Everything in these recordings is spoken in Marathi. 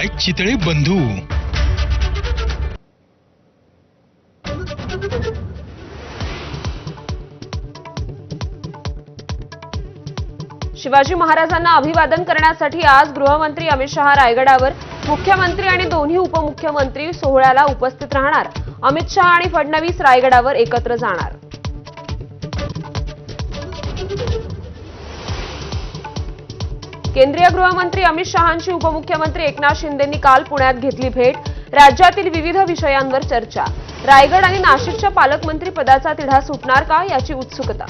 बाय चितळे बंधू। शिवाजी महाराजांना अभिवादन करण्यासाठी आज गृहमंत्री अमित शहा रायगडावर, मुख्यमंत्री आणि दोन्ही उपमुख्यमंत्री सोहळ्याला उपस्थित राहणार। अमित शहा आणि फडणवीस रायगडावर एकत्र जाणार। केंद्रीय गृहमंत्री अमित शहांची उपमुख्यमंत्री एकनाथ शिंदेंनी काल पुण्यात घेतली भेट। राज्यातील विविध विषयांवर चर्चा। रायगड आणि नाशिकच्या पालकमंत्री पदाचा तिढा सुटणार का याची उत्सुकता।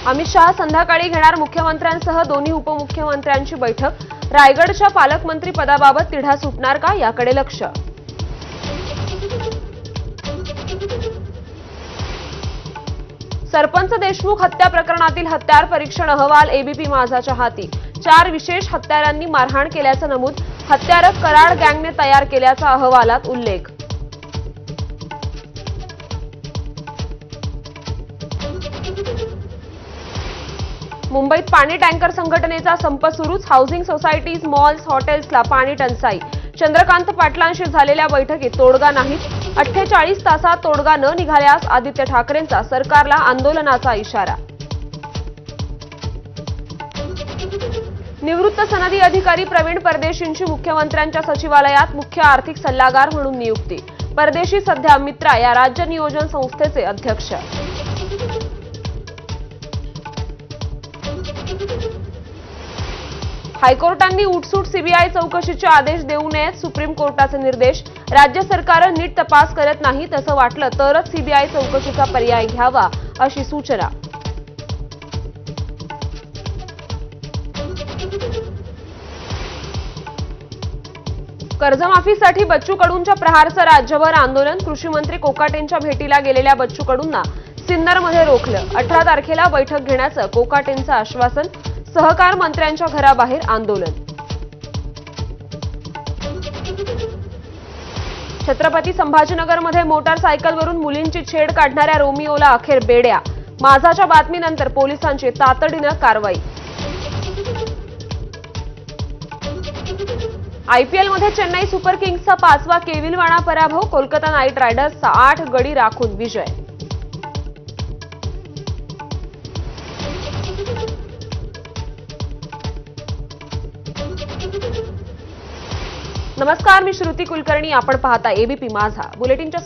अमित शहा संध्याकाळी घेणार मुख्यमंत्र्यांसह दोन्ही उपमुख्यमंत्र्यांची बैठक। रायगडच्या पालकमंत्री पदाबाबत तिढा सुटणार का याकडे लक्ष। सरपंच देशमुख हत्या प्रकरणातील हत्यार परीक्षण अहवाल एबीपी माझाच्या हाती। 4 विशेष हत्यारांनी मारहाण केल्याचं नमूद। हत्यारं कराड गँगने तयार केल्याचा अहवालात उल्लेख। मुंबईत पाणी टँकर संघटनेचा संप सुरूच। हाऊसिंग सोसायटीज, मॉल्स, हॉटेल्सला पाणी टंचाई। चंद्रकांत पाटलांशी झालेल्या बैठकीत तोडगा नाही। 48 तासात तोडगा न निघाल्यास आदित्य ठाकरेंचा सरकारला आंदोलनाचा इशारा। निवृत्त सनदी अधिकारी प्रवीण परदेशींची मुख्यमंत्र्यांच्या सचिवालयात मुख्य आर्थिक सल्लागार म्हणून नियुक्ती। परदेशी सध्या मित्रा या राज्य नियोजन संस्थेचे अध्यक्ष। हायकोर्टांनी उठसूट सीबीआय चौकशीचे आदेश देऊ नयेत, सुप्रीम कोर्टाचे निर्देश। राज्य सरकार नीट तपास करत नाही तसं वाटलं तरच सीबीआय चौकशीचा पर्याय घ्यावा अशी सूचना। कर्जमाफीसाठी बच्चू कडूंच्या प्रहारचं राज्यभर आंदोलन। कृषी मंत्री कोकाटेंच्या भेटीला गेलेल्या बच्चू कडूंना सिन्नरमध्ये रोखलं। 18 तारखेला बैठक घेण्याचं कोकाटेंचं आश्वासन। सहकार मंत्र्यांच्या घराबाहेर आंदोलन। छत्रपती संभाजीनगरमध्ये मोटारसायकलवरून मुलींची छेड काढणाऱ्या रोमिओला अखेर बेड्या। माझाच्या बातमीनंतर पोलिसांची तातडीनं कारवाई। आयपीएलमध्ये चेन्नई सुपर किंग्सचा 5वा केविलवाणा पराभव। कोलकाता नाईट रायडर्सचा 8 गडी राखून विजय। नमस्कार, मी श्रुती कुलकर्णी। आपण पाहता एबीपी माझा। बुलेटिनच्या